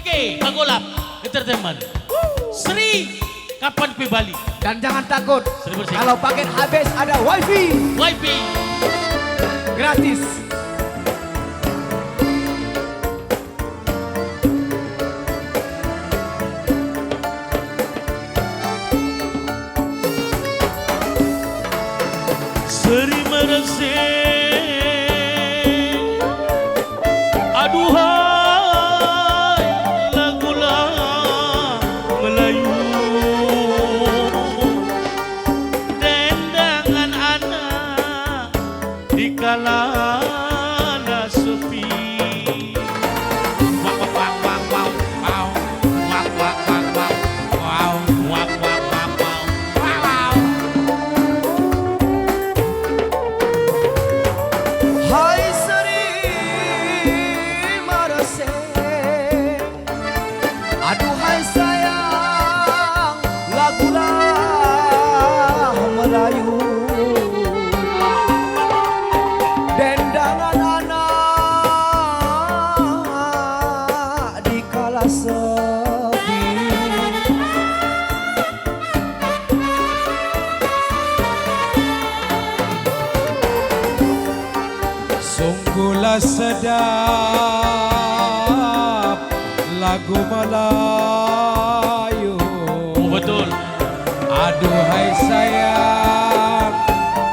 Oke, Pagolap Entertainment. Sri, kapan pi Bali? Dan jangan takut, Sri bersih. kalau paket habis ada wifi Wifi. gratis. Seri meresi. Aduhai lagu-lagu Melayu. Dendangan anak di kalana sepi. Wak wak wak wak wow. Wak wak wak wak wow. Wak wak wak wow. Wow. Hai Seri Marase, aduhai sayang, lagulah Melayu. Dendangan anak di kala sepi. Sungguhlah sedap lagu Melayu. Oh, betul. Aduhai sayang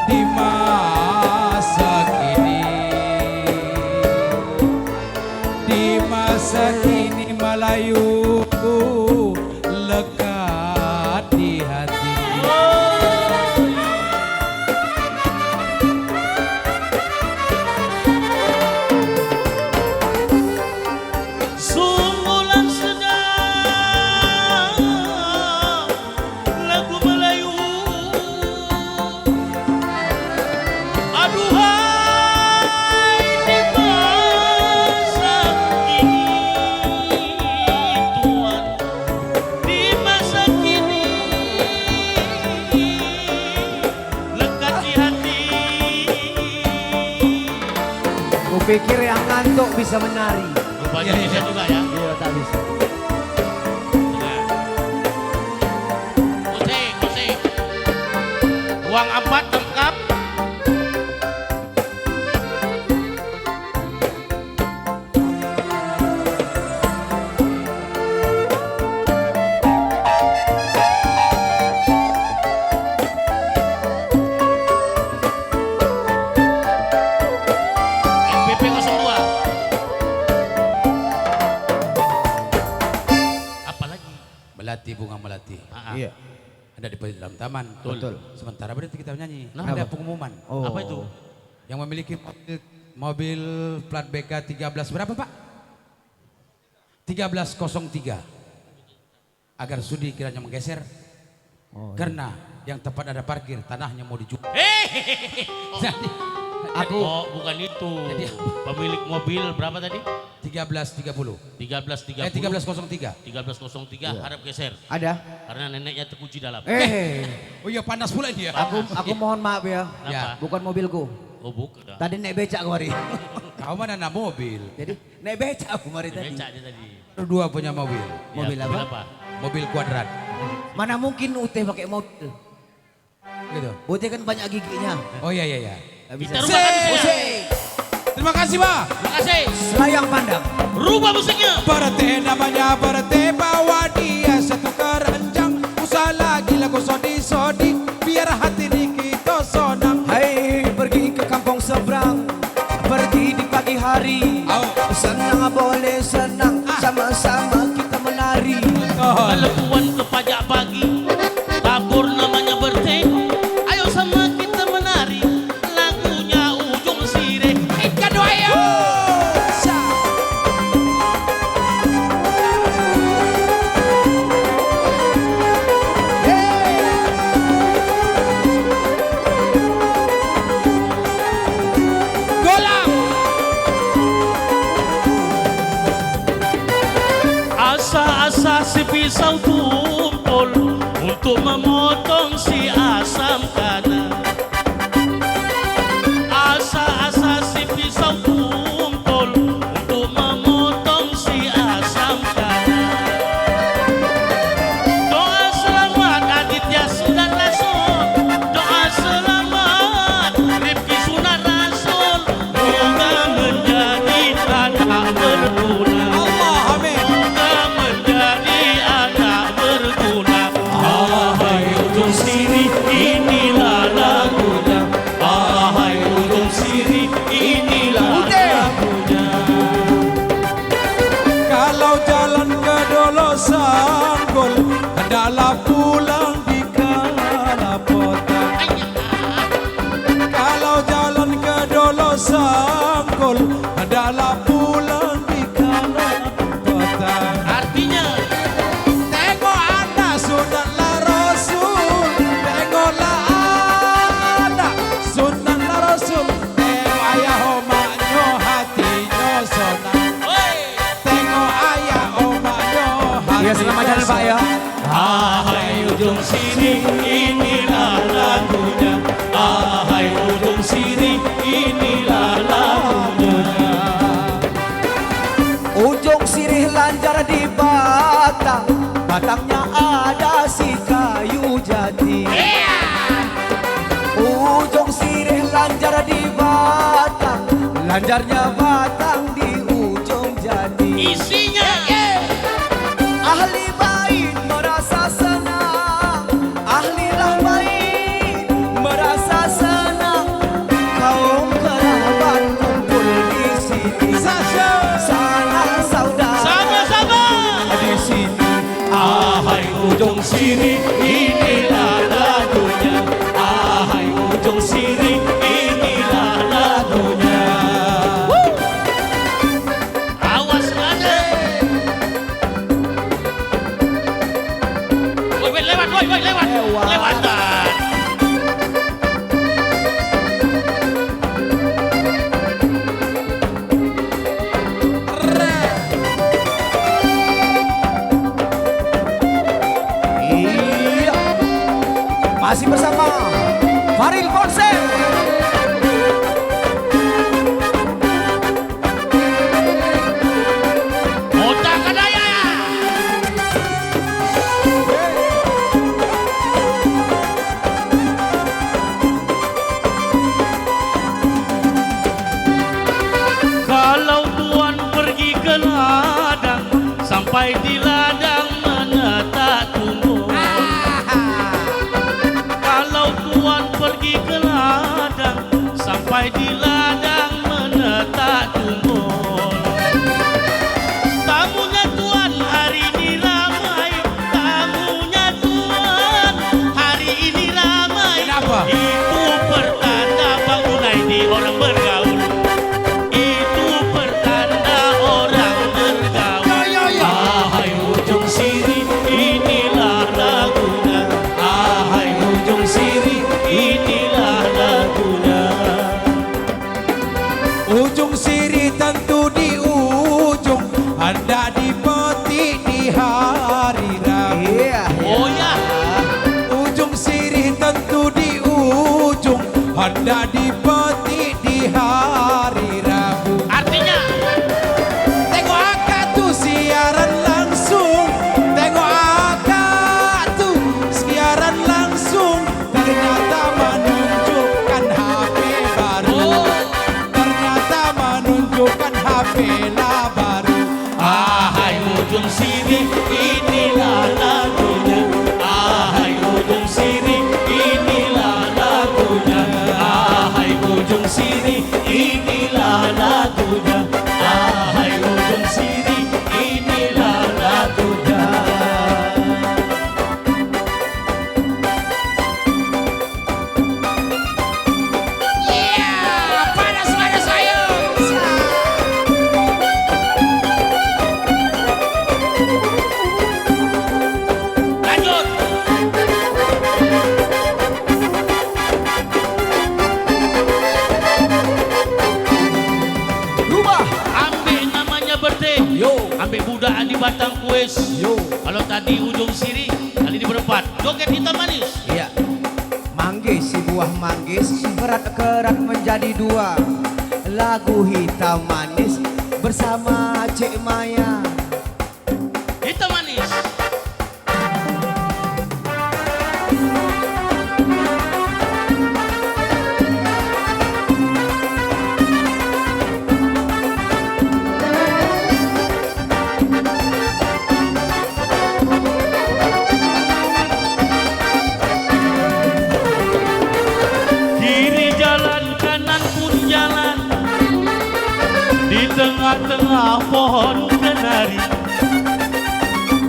di masa kini. Di masa kini Melayu lekat di hati. Sungguhlah sedap lagu Melayu. Aduhai di masa kini Tuhan, di masa kini lekat di hati. Kupikir yang ngantuk bisa menari. Rupanya bisa juga ya. Iya, tak bisa. Musik, musik. Uang 4 lengkap. NPP 02. Apa lagi? Melati bunga melati. Iya. Ada di dalam taman. Betul. Sementara berarti kita nyanyi. Kenapa? Ada pengumuman. Oh. Apa itu? Yang memiliki mobil plat BK 13 berapa Pak? 1303. Agar sudi kiranya menggeser. Oh, iya. Karena yang tepat ada parkir, tanahnya mau dijual. Jadi, Aku oh, bukan itu. Pemilik mobil berapa tadi? 1330. 1330. 1303. 1303 harap geser ada. karena neneknya terkunci dalam. Oh iya panas pula dia. Aku mohon maaf ya. Kenapa? Bukan mobilku. Oh, bukan. Tadi naik becak kemari. Kau mana nak mobil? Jadi naik becak kemari tadi. Becak dia tadi. Dua punya mobil. Mobil Ya, apa? Mobil kuadrat. Mana mungkin Ute pakai mobil? Gitu. Ute kan banyak giginya. Oh iya iya iya. Nggak bisa. Kita rubahkan musiknya. Musik. Terima kasih Pak. Terima kasih. Selayang pandang. Rubah musiknya. Berhenti namanya berhenti bawa dia satu keranjang. Usah lagi lagu sodi-sodi biar hati ini kita sonang. Hai pergi ke kampung seberang. Pergi di pagi hari. Oh. Senang boleh senang. Sama-sama kita menari. Kelepuan ke pajak pagi. Tabur namanya berteng. Ayo sama kita menari. Lagunya ujung sirih. Ikan doayo. Golang. Asa-asa si pisau tumpul untuk memotong si asam kanan. Asa-asa si pisau tumpul untuk memotong si asam kanan. Ya selamat jalan Pak ya. Ahai ujung sini, inilah lagunya. Ahai ujung sini, inilah lagunya. Ujung sirih lanjar di batang, batangnya ada si kayu jati. Ujung sirih lanjar di batang, lanjarnya batang di ujung jati. Isinya Ahli bait merasa senang, ahlilah bait merasa senang. Kaum kerabat kumpul di sini, sana saudara sama-sama di sini. Ahai ujung sini, inilah lagunya. Ahai ujung sini, inilah lagunya. Awas ada. Woi, lewat, lewat. Lewatan. Iya, masih bersama Faril Konsep. Otak Kadaya. Kalau tuan pergi ke ladang, sampai di ladang menetak tumbuh. Kalau tuan pergi ke ladang, sampai di ladang menetak tumbuh. Tamunya tuan hari ini ramai, tamunya tuan hari ini ramai. Kenapa? Itu pertanda bangunan ini orang bergaul. Itu pertanda orang bergaul. Ahai ujung sini, inilah lagunya. Ahai ujung sini, inilah lagunya. Ujung sirih tentu di ujung, hendak dipetik di hari Rabu. Iya, Oh ya, Ujung sirih tentu di ujung, hendak dipetik di hari Rabu. artinya Tengok akak tuh siaran langsung, tengok akak tuh siaran langsung. Ternyata menunjukkan HP baru, ternyata menunjukkan HP lah baru. ahai ujung sini, inilah lagunya. Ahai ujung sini, inilah lagunya. Ahai ujung sini, inilah lagunya. Ahai ujung sini, inilah lagunya. Panas ayo. Lanjut. rubah. Ambil namanya berteh. Yo, Ambil budak di batang kuis. yo. Kalau tadi ujung sini, kali ini berempat. Joget hitam manis. Iya. Manggis si buah manggis kerat menjadi dua. Lagu hitam manis bersama Cik Maya. Hitam manis. Kiri jalan, kanan pun jalan. Di tengah-tengah pohon kenari.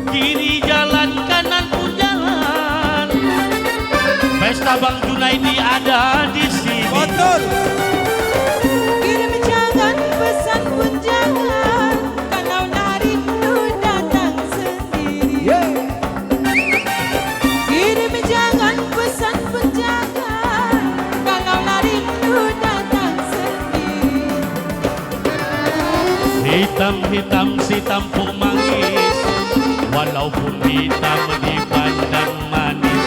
Kiri jalan, kanan pun jalan. Pesta Bang Junaidi ada di sini. Betul. Kirim jangan, pesan pun jangan. Kalau nari lu datang sendiri. Yeah. Kirim jangan, pesan pun jangan. Kalau nari lu datang sendiri. Hitam-hitam si tampuk manggis, walaupun hitam dipandang manis.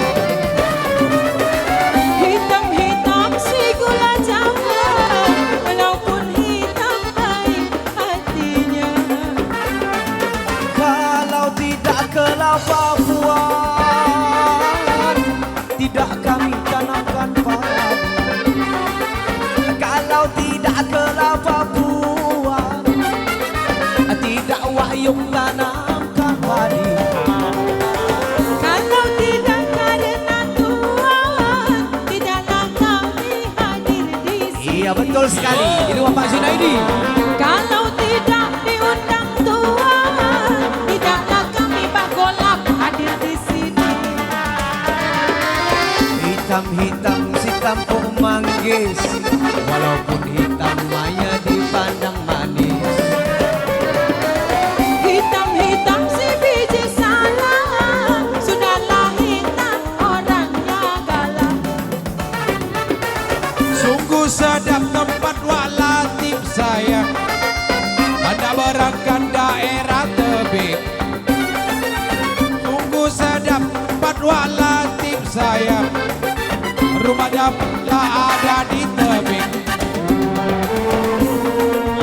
Hitam-hitam si gula jawa, walaupun hitam baik hatinya. Kalau tidak kelapa buah, tidak kami tanamkan padi. Kalau tidak kelapa buah, tidak Wahyu tanamkan padi. Kalau tidak karena Tuhan, tidaklah kami hadir di sini. Iya betul sekali. Ini Bapak Junaidi. Kalau tidak diundang Tuhan, tidaklah kami bagolap hadir di sini. Hitam-hitam si kampung manggis, walaupun hitam maya dipandang manis. Hitam-hitam si biji salah, sudahlah hitam orangnya galak. Sungguh sedap tempat walatif sayang, pada berangkat daerah tebing. Sungguh sedap tempat walatif sayang, rumahnya pula ada di tebing.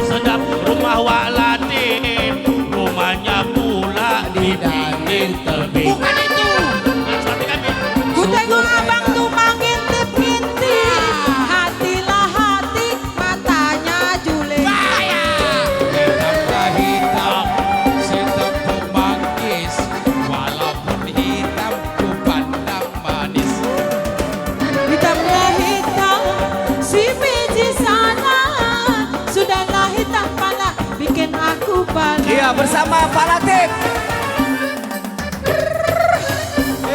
Sedap rumah Wak Latif, rumahnya pula di pinggir tebing. Bukan itu. Seperti kami. Ku tengok abang tuh mengintip-ngintip, hatilah hati, matanya juling. Hitamlah hitam, si tepung manggis, walaupun hitam ku pandang manis. Hitamlah hitam, si biji salah, sudahlah hitam pala, bikin aku bala. Iya bersama Pak Latif.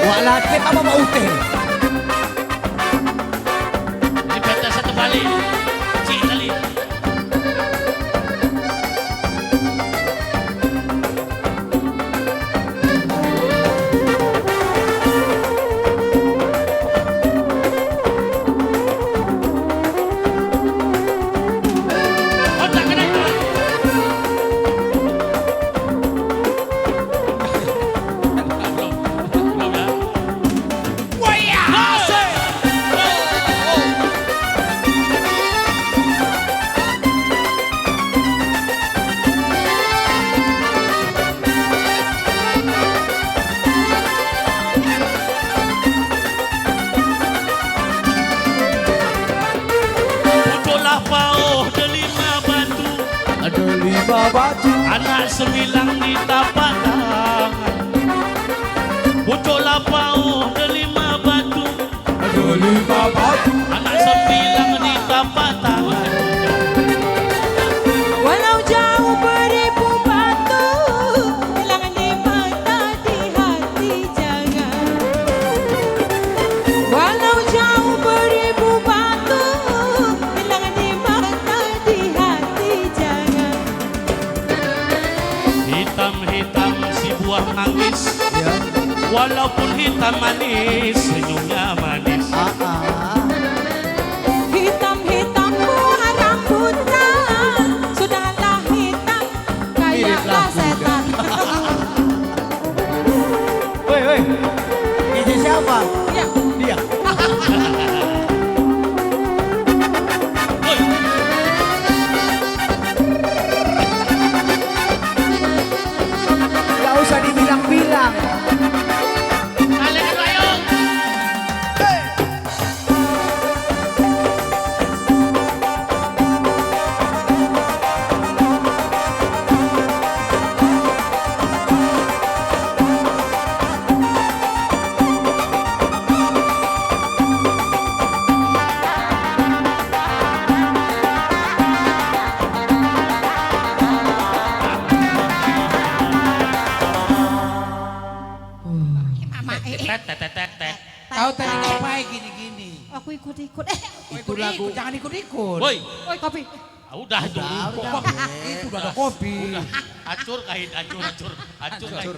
Wak Latif apa Pak Uteh? Di peta satu kali, cik kali. Oh tak kena. Belum ya. Waya! Masuk. Muncullah pauh delima batu, Ada 5 batu. anak sembilang di tapak tangan. Muncullah pauh delima batu, Ada 5 batu. anak sembilang di tapak tangan. Walau jauh beribu batu, hilang di mata di hati jangan. Walau jauh beribu batu, hilang di mata di hati jangan. Hitam-hitam si buah manggis, Ya. walaupun hitam manis, senyumnya manis. Hitam-hitam buah rambutan, sudahlah hitam kayaklah setan. Woi, woi. Ini siapa? Ya. Dia. Woi, Gak usah dibilang-bilang. kalian ayo. Tet. Tahu tadi ngapain gini-gini? Aku ikut-ikut. Ikut lagu. Jangan ikut-ikut. Woi, Oi kopi. udah dong. Itu udah ada kopi. Acur kain, acur kain.